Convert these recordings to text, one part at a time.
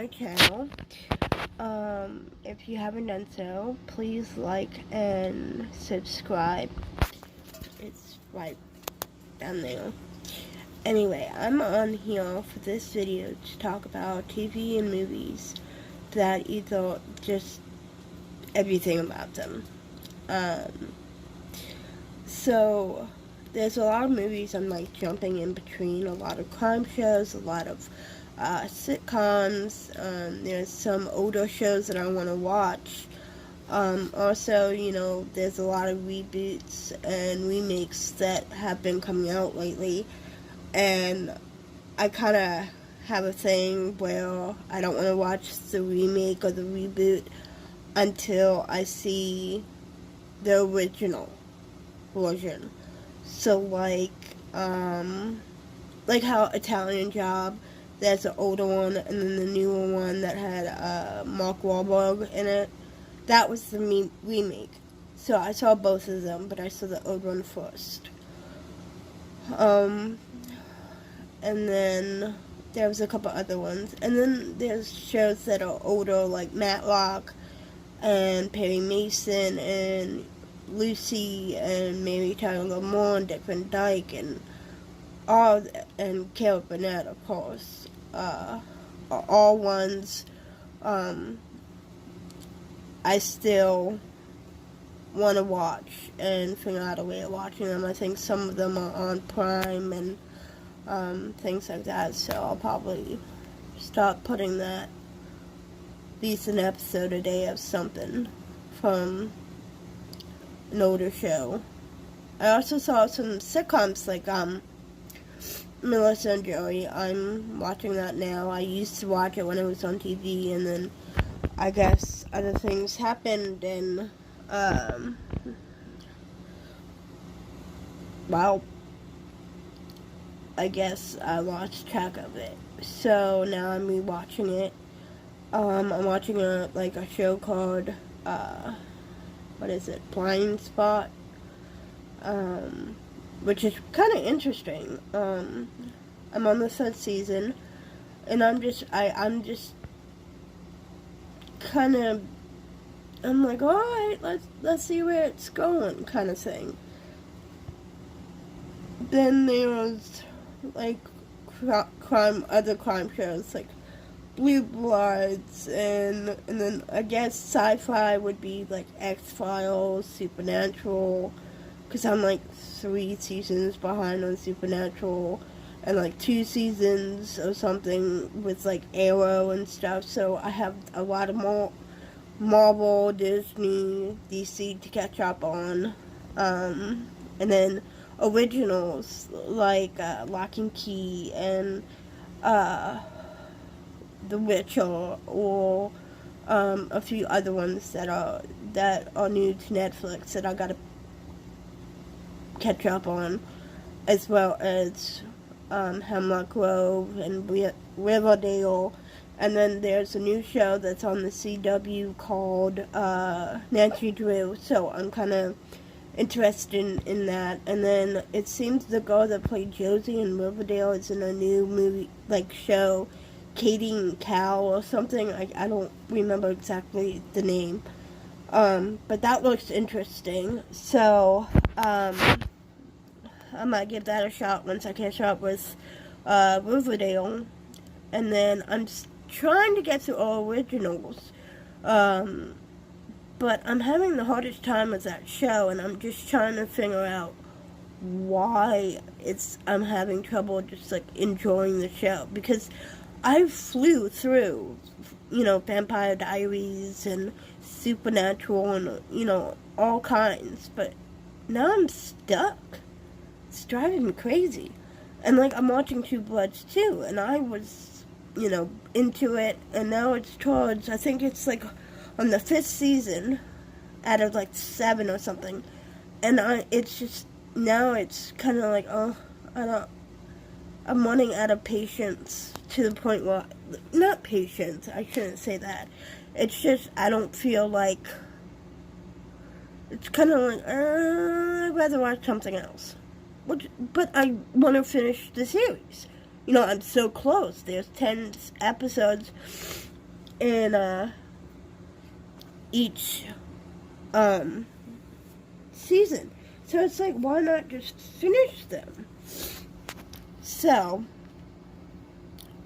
my channel. If you haven't done so, please like and subscribe. It's right down there. Anyway, I'm on here for this video to talk about TV and movies that either just everything about them. So there's a lot of movies I'm like jumping in between, a lot of crime shows, a lot of sitcoms. There's some older shows that I want to watch. Also, there's a lot of reboots and remakes that have been coming out lately, and I kind of have a thing where I don't want to watch the remake or the reboot until I see the original version. So like how Italian Job, there's an older one and then the newer one that had Mark Wahlberg in it. That was the remake. So I saw both of them, but I saw the old one first. And then there was a couple other ones. And then there's shows that are older, like Matlock and Perry Mason and Lucy and Mary Tyler Moore and Dick Van Dyke and Carol Burnett, of course. Are all ones I still want to watch and figure out a way of watching them. I think some of them are on Prime and things like that, so I'll probably start putting that, at least an episode a day of something from an older show. I also saw some sitcoms like Melissa and Joey. I'm watching that now. I used to watch it when it was on TV, and then I guess other things happened, and I guess I lost track of it. So now I'm rewatching it. I'm watching a show called Blind Spot, which is kind of interesting. I'm on the third season, and I'm just kind of, I'm like, all right, let's see where it's going, kind of thing. Then there's like other crime shows like Blue Bloods, and then I guess sci-fi would be like X-Files, Supernatural, because I'm like 3 seasons behind on Supernatural, and like 2 seasons or something with like Arrow and stuff, so I have a lot of more Marvel, Disney, DC to catch up on, and then originals like Lock and Key and The Witcher, or a few other ones that are new to Netflix that I gotta catch up on, as well as Hemlock Grove and Riverdale. And then there's a new show that's on the CW called Nancy Drew, so I'm kind of interested in that. And then it seems the girl that played Josie in Riverdale is in a new movie, show, Katie and Cal or something. I don't remember exactly the name. But that looks interesting. So, I might give that a shot once I catch up with Riverdale. And then I'm trying to get to all originals. But I'm having the hardest time with that show, and I'm just trying to figure out why I'm having trouble just enjoying the show, because I flew through, Vampire Diaries and Supernatural and, all kinds, but now I'm stuck. It's driving me crazy. And, I'm watching True Bloods, too, and I was, into it, and now it's towards, I think it's, on the 5th season out of, 7 or something, and it's just, now it's kind of I'm running out of patience to the point where, not patience, I shouldn't say that, it's just, I don't feel it's kind of I'd rather watch something else. But I want to finish the series. I'm so close. There's 10 episodes, in each season. So it's like, why not just finish them? So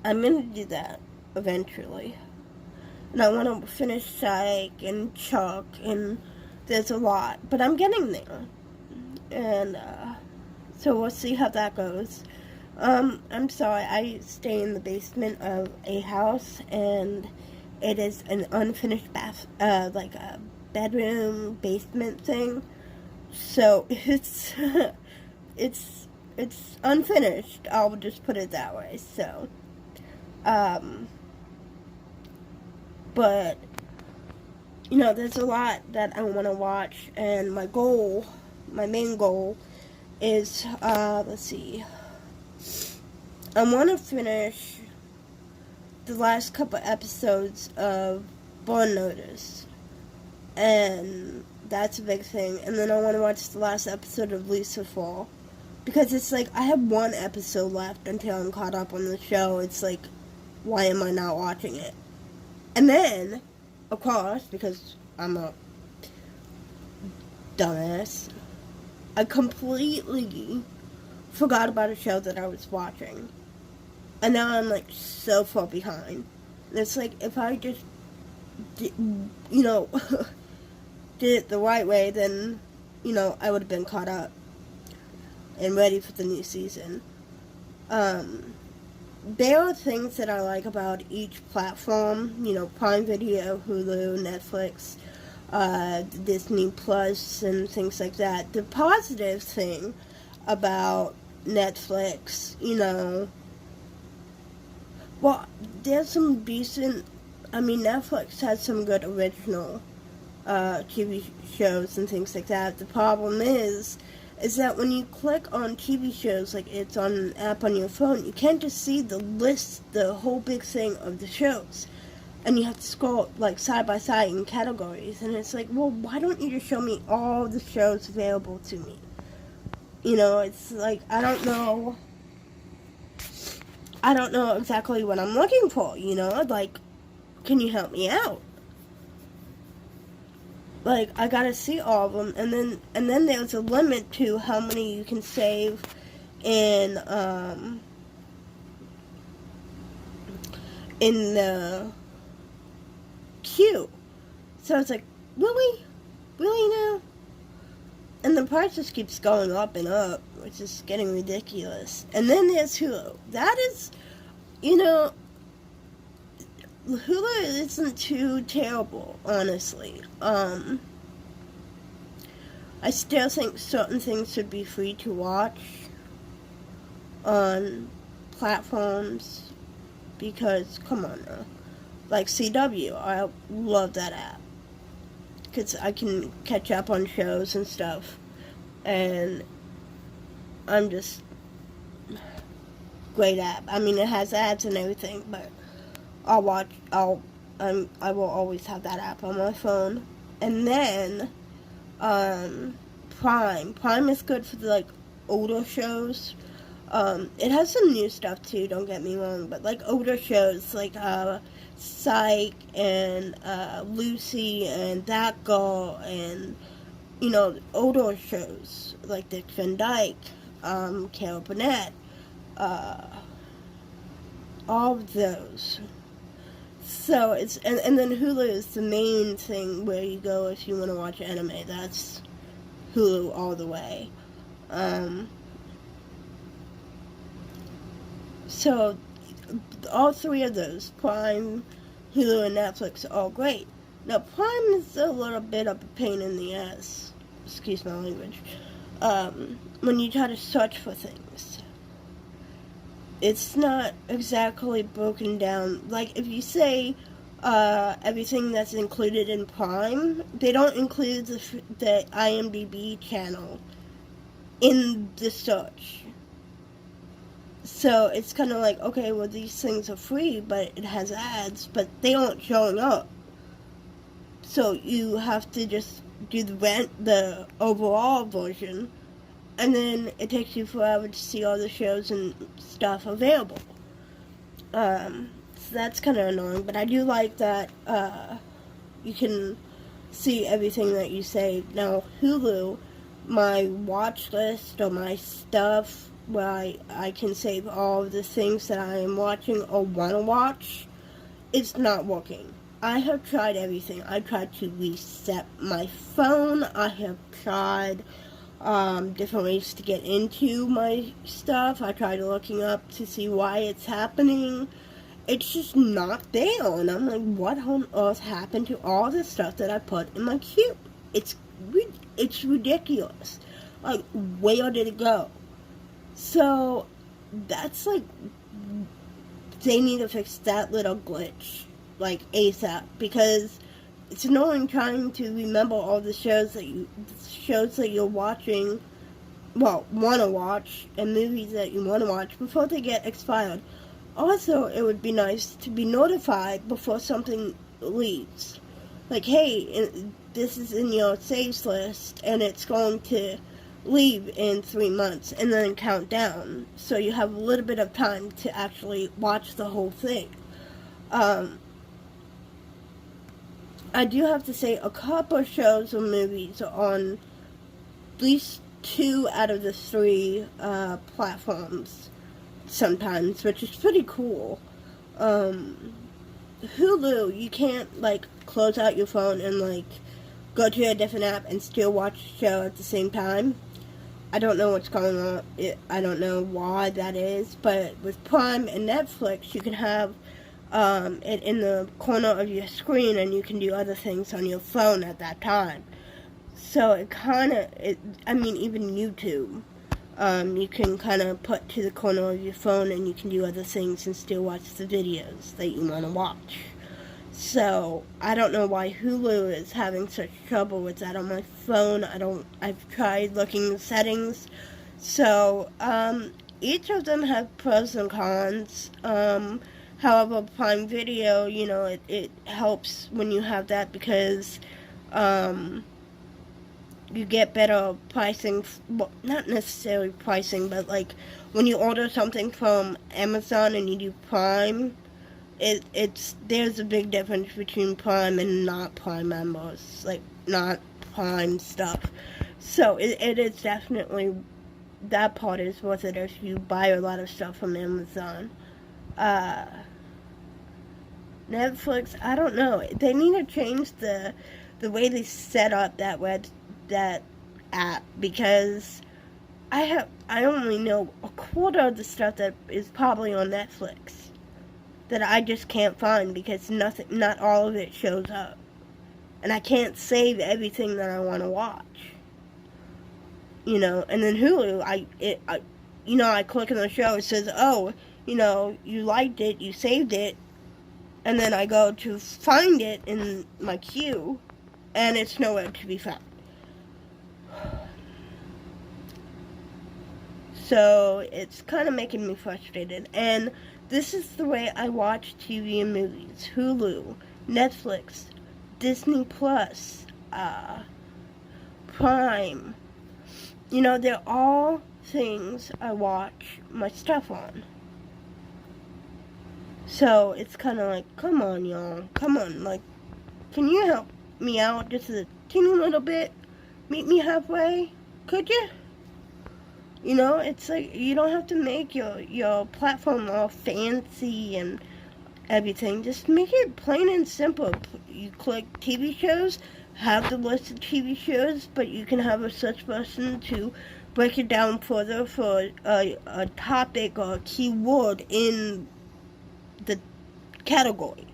I'm gonna do that eventually. And I want to finish Psych and Chuck, and there's a lot. But I'm getting there. And so we'll see how that goes. I'm sorry, I stay in the basement of a house, and it is an unfinished like a bedroom basement thing. So it's it's unfinished. I'll just put it that way. So, but there's a lot that I want to watch, and my main goal is let's see. I want to finish the last couple episodes of Burn Notice, and that's a big thing. And then I want to watch the last episode of Lucifer, because it's like I have one episode left until I'm caught up on the show. It's like, why am I not watching it? And then, of course, because I'm a dumbass, I completely forgot about a show that I was watching. And now I'm like so far behind. And it's like, if I just did it the right way, then I would have been caught up and ready for the new season. There are things that I like about each platform, Prime Video, Hulu, Netflix, Disney Plus, and things like that. The positive thing about Netflix, well, there's some decent, Netflix has some good original TV shows and things like that. The problem is that when you click on TV shows, like it's on an app on your phone, you can't just see the list, the whole big thing of the shows. And you have to scroll, like, side by side in categories. And it's like, well, why don't you just show me all the shows available to me? It's like, I don't know exactly what I'm looking for, Like, can you help me out? Like, I gotta see all of them, and then there's a limit to how many you can save in the queue. So it's like, really now? And the price just keeps going up and up, which is getting ridiculous. And then there's Hulu. That is, Hulu isn't too terrible, honestly. I still think certain things should be free to watch on platforms, because, come on now. Like CW, I love that app, because I can catch up on shows and stuff, and I'm just, great app. It has ads and everything, but I will always have that app on my phone. And then, Prime is good for the, like, older shows. It has some new stuff too, don't get me wrong, but, like, older shows, like, Psych, and, Lucy, and That Girl, and, older shows, like Dick Van Dyke, Carol Burnett, all of those. So it's, and then Hulu is the main thing where you go if you want to watch anime. That's Hulu all the way. So all three of those, Prime, Hulu, and Netflix, are all great. Now, Prime is a little bit of a pain in the ass, excuse my language, when you try to search for things. It's not exactly broken down. Like, if you say everything that's included in Prime, they don't include the IMDb channel in the search. So it's kind of like, okay, well, these things are free, but it has ads, but they aren't showing up. So you have to just do the overall version, and then it takes you forever to see all the shows and stuff available. that's kind of annoying, but I do like that you can see everything that you save. Now, Hulu, my watch list or my stuff where I can save all of the things that I am watching or want to watch, it's not working. I have tried everything. I tried to reset my phone. I have tried different ways to get into my stuff. I tried looking up to see why it's happening. It's just not there, and I'm like, what on earth happened to all the stuff that I put in my queue? It's ridiculous. Like, where did it go? So that's like, they need to fix that little glitch, like, ASAP, because it's annoying trying to remember all the shows that you're watching, well, want to watch, and movies that you want to watch before they get expired. Also, it would be nice to be notified before something leaves. Like, hey, this is in your saves list, and it's going to leave in 3 months, and then count down. So you have a little bit of time to actually watch the whole thing. I do have to say, a couple of shows or movies are on at least 2 out of the 3 platforms sometimes, which is pretty cool. Hulu, you can't, like, close out your phone and, like, go to a different app and still watch the show at the same time. I don't know what's going on. I don't know why that is, but with Prime and Netflix, you can have it in the corner of your screen, and you can do other things on your phone at that time. So it kind of, I mean, even YouTube, you can kind of put to the corner of your phone, and you can do other things and still watch the videos that you want to watch. So I don't know why Hulu is having such trouble with that on my phone. I've tried looking in the settings. So each of them have pros and cons. However, Prime Video, you know, it helps when you have that, because you get better pricing. Well, not necessarily pricing, but like when you order something from Amazon and you do Prime, there's a big difference between Prime and not Prime members, like not Prime stuff. So it is definitely, that part is worth it if you buy a lot of stuff from Amazon. Netflix, I don't know. They need to change the way they set up that app, because I only know a quarter of the stuff that is probably on Netflix that I just can't find, because not all of it shows up, and I can't save everything that I want to watch. You know, and then Hulu, I click on the show, it says, oh, you know, you liked it, you saved it, and then I go to find it in my queue, and it's nowhere to be found. So it's kind of making me frustrated, and this is the way I watch TV and movies. Hulu, Netflix, Disney Plus, Prime. You know, they're all things I watch my stuff on. So it's kind of like, come on, y'all. Come on, like, can you help me out just a teeny little bit? Meet me halfway? Could you? You know, it's like, you don't have to make your platform all fancy and everything. Just make it plain and simple. You click TV shows, have the list of TV shows, but you can have a search button to break it down further for a topic or a keyword in the category.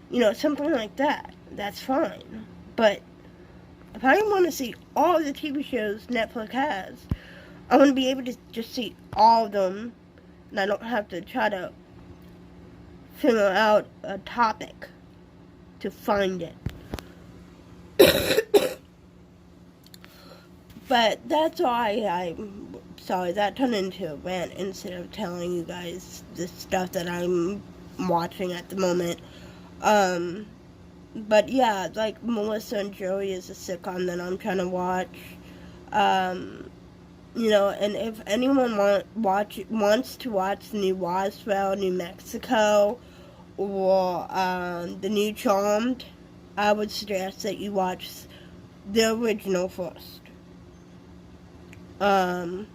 You know, something like that. That's fine. But if I want to see all the TV shows Netflix has, I want to be able to just see all of them, and I don't have to try to figure out a topic to find it. But that's why sorry, that turned into a rant instead of telling you guys the stuff that I'm watching at the moment. But yeah, like Melissa and Joey is a sitcom that I'm trying to watch. You know, and if anyone wants to watch the new Roswell, New Mexico, or the new Charmed, I would suggest that you watch the original first. I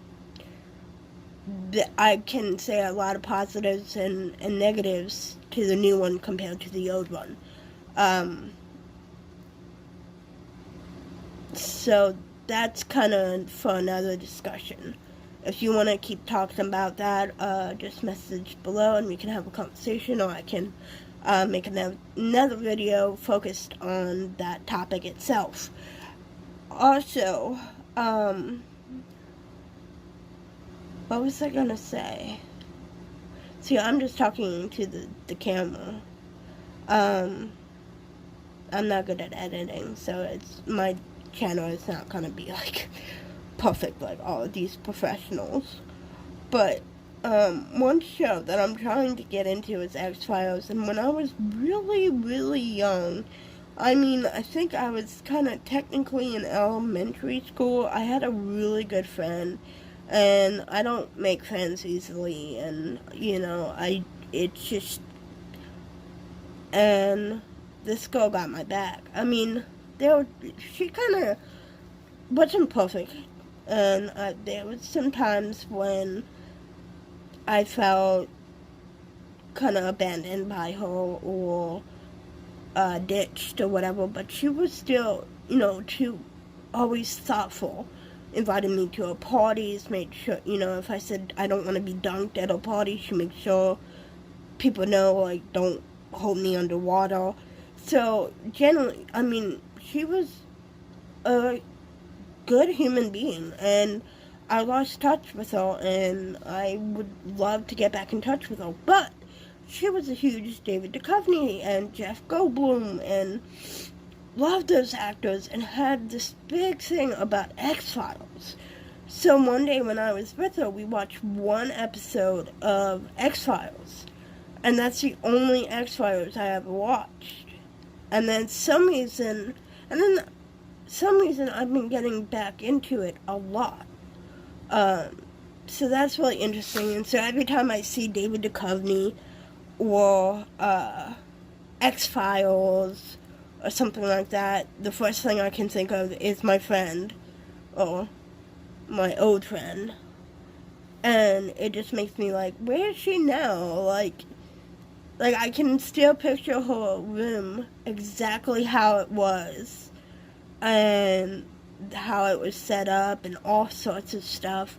can say a lot of positives and negatives to the new one compared to the old one. So that's kind of for another discussion. If you want to keep talking about that, just message below and we can have a conversation, or I can make another video focused on that topic itself. Also, what was I gonna say? See, I'm just talking to the camera. I'm not good at editing, so my channel is not gonna be like perfect like all of these professionals. But one show that I'm trying to get into is X-Files, and when I was really, really young, I mean, I think I was kind of technically in elementary school, I had a really good friend, and I don't make friends easily, and, you know, it's just, and this girl got my back. I mean, she kind of wasn't perfect, and there was some times when I felt kind of abandoned by her, or ditched or whatever, but she was still, you know, always thoughtful, invited me to her parties, made sure, you know, if I said I don't want to be dunked at her party, she made sure people know, like, don't hold me underwater. So, generally, I mean, she was a good human being, and I lost touch with her, and I would love to get back in touch with her, but she was a huge David Duchovny and Jeff Goldblum, and loved those actors, and had this big thing about X-Files. So one day when I was with her, we watched one episode of X-Files, and that's the only X-Files I ever watched. And then some reason I've been getting back into it a lot. So that's really interesting. And so every time I see David Duchovny or X-Files or something like that, the first thing I can think of is my friend, or my old friend. And it just makes me like, where is she now? Like I can still picture her room exactly how it was, and how it was set up, and all sorts of stuff.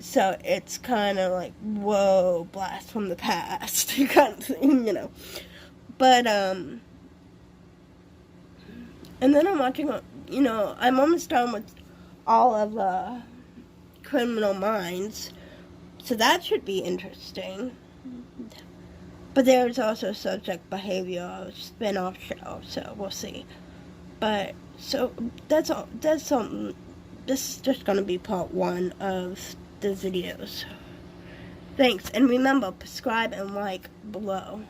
So it's kind of like, whoa, blast from the past, kind of thing, you know. But, and then I'm watching, you know, I'm almost done with all of Criminal Minds, so that should be interesting. But there's also Subject Behavior, a spin-off show, so we'll see. But, so, that's all. This is just going to be part 1 of the videos. Thanks, and remember, subscribe and like below.